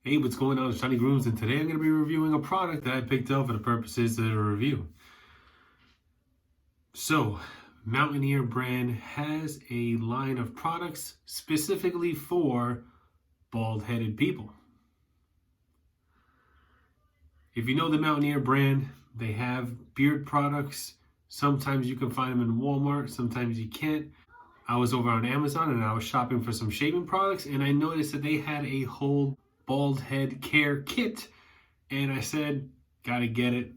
Hey, what's going on? It's Jonnie Grooms, and today I'm going to be reviewing a product that I picked up for the purposes of the review. So, Mountaineer brand has a line of products specifically for bald-headed people. If you know the Mountaineer brand, they have beard products. Sometimes you can find them in Walmart, sometimes you can't. I was over on Amazon and I was shopping for some shaving products, and I noticed that they had a whole bald head care kit, and I said, gotta get it.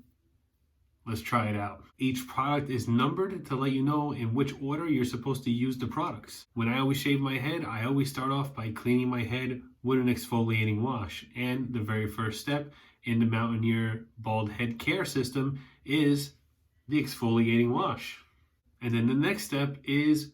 Let's try it out. Each product is numbered to let you know in which order you're supposed to use the products. When I always shave my head, I always start off by cleaning my head with an exfoliating wash. And the very first step in the Mountaineer bald head care system is the exfoliating wash. And then the next step is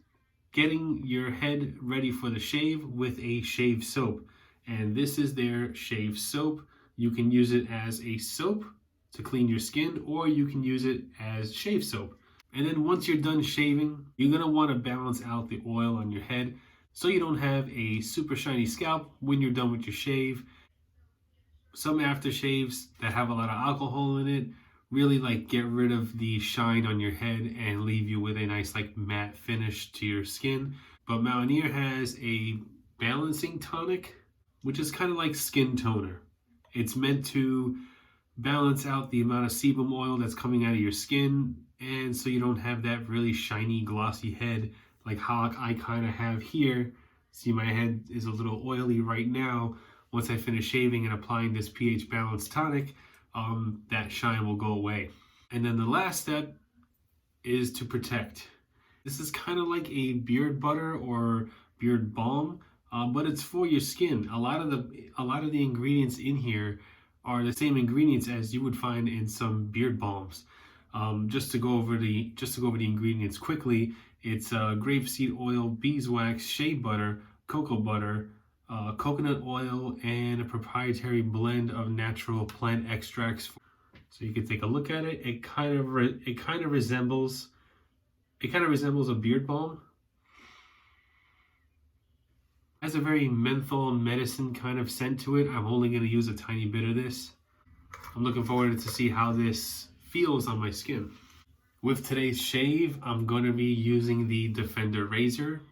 getting your head ready for the shave with a shave soap. And this is their shave soap. You can use it as a soap to clean your skin, or you can use it as shave soap. And then once you're done shaving, you're gonna wanna balance out the oil on your head so you don't have a super shiny scalp when you're done with your shave. Some aftershaves that have a lot of alcohol in it really get rid of the shine on your head and leave you with a nice matte finish to your skin. But Mountaineer has a balancing tonic, which is kind of like skin toner. It's meant to balance out the amount of sebum oil that's coming out of your skin, and so you don't have that really shiny glossy head like how I kind of have here. See, my head is a little oily right now. Once I finish shaving and applying this pH balanced tonic, that shine will go away. And then the last step is to protect. This is kind of like a beard butter or beard balm, but it's for your skin. A lot of the ingredients in here are the same ingredients as you would find in some beard balms. Just to go over the ingredients quickly, it's grapeseed oil, beeswax, shea butter, cocoa butter, coconut oil, and a proprietary blend of natural plant extracts. So you can take a look at it. It kind of resembles a beard balm. Has a very menthol medicine kind of scent to it. I'm only going to use a tiny bit of this. I'm looking forward to see how this feels on my skin. With today's shave, I'm going to be using the Defender razor,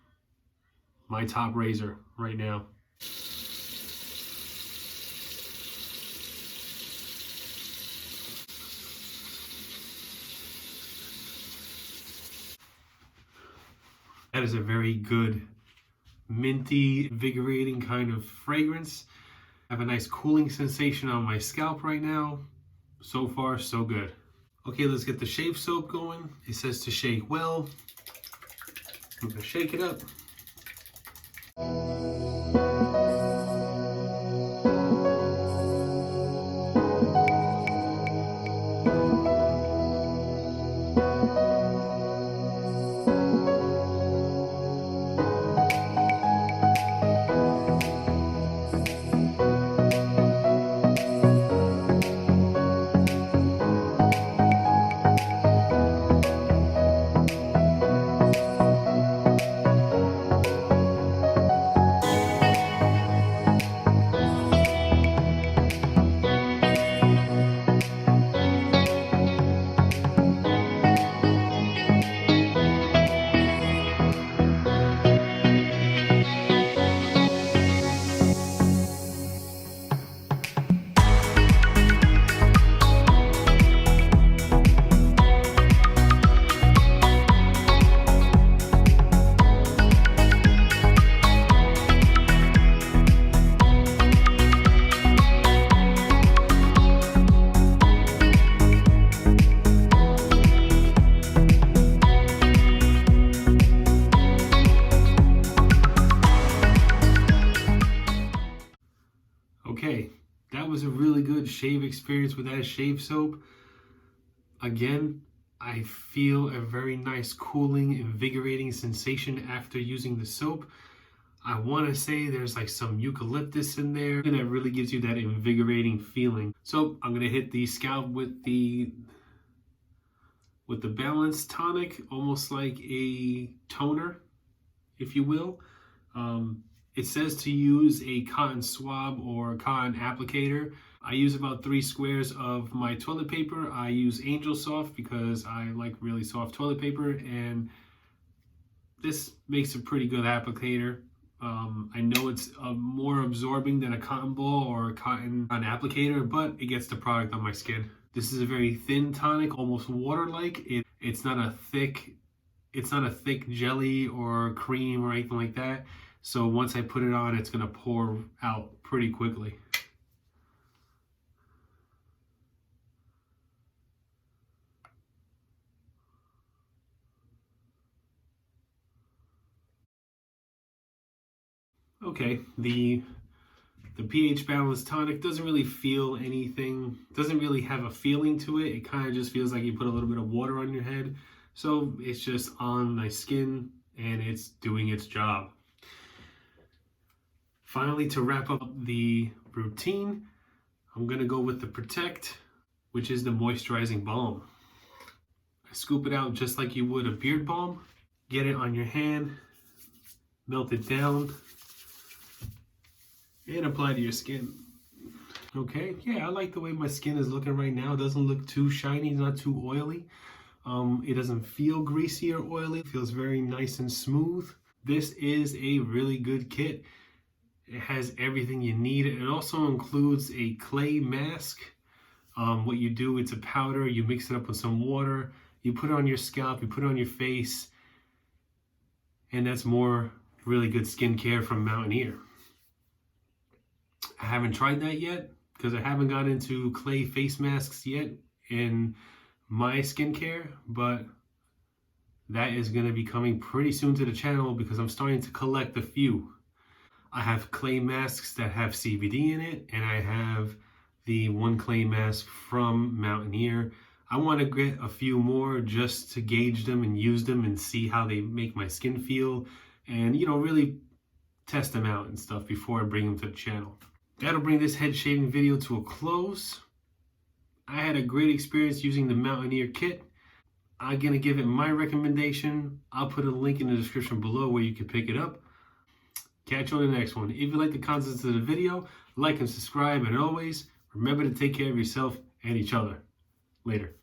my top razor right now. That is a very good minty, invigorating kind of fragrance. I have a nice cooling sensation on my scalp right now. So far, so good. Okay, let's get the shave soap going. It says to shake well. I'm gonna shake it up. Okay, that was a really good shave experience with that shave soap. Again, I feel a very nice cooling, invigorating sensation after using the soap. I want to say there's some eucalyptus in there, and that really gives you that invigorating feeling. So I'm going to hit the scalp with the balanced tonic, almost like a toner, if you will. It says to use a cotton swab or cotton applicator. I use about 3 squares of my toilet paper. I use Angel Soft because I like really soft toilet paper, and this makes a pretty good applicator. I know it's more absorbing than a cotton ball or a cotton applicator, but it gets the product on my skin. This is a very thin tonic, almost water-like. It's not a thick jelly or cream or anything like that. So once I put it on, it's gonna pour out pretty quickly. Okay, the pH balanced tonic doesn't really feel anything, doesn't really have a feeling to it. It kind of just feels like you put a little bit of water on your head. So it's just on my skin and it's doing its job. Finally, to wrap up the routine, I'm gonna go with the Protect, which is the moisturizing balm. I scoop it out just like you would a beard balm. Get it on your hand, melt it down, and apply to your skin. Okay, yeah, I like the way my skin is looking right now. It doesn't look too shiny, not too oily. It doesn't feel greasy or oily. It feels very nice and smooth. This is a really good kit. It has everything you need. It also includes a clay mask. What you do, it's a powder. You mix it up with some water. You put it on your scalp. You put it on your face. And that's more really good skincare from Mountaineer. I haven't tried that yet because I haven't got into clay face masks yet in my skincare, but that is going to be coming pretty soon to the channel because I'm starting to collect a few. I have clay masks that have CBD in it, and I have the one clay mask from Mountaineer. I want to get a few more just to gauge them and use them and see how they make my skin feel, and really test them out and stuff before I bring them to the channel. That'll bring this head shaving video to a close. I had a great experience using the Mountaineer kit. I'm gonna give it my recommendation. I'll put a link in the description below where you can pick it up. Catch you on the next one. If you like the contents of the video, like and subscribe, and always remember to take care of yourself and each other. Later.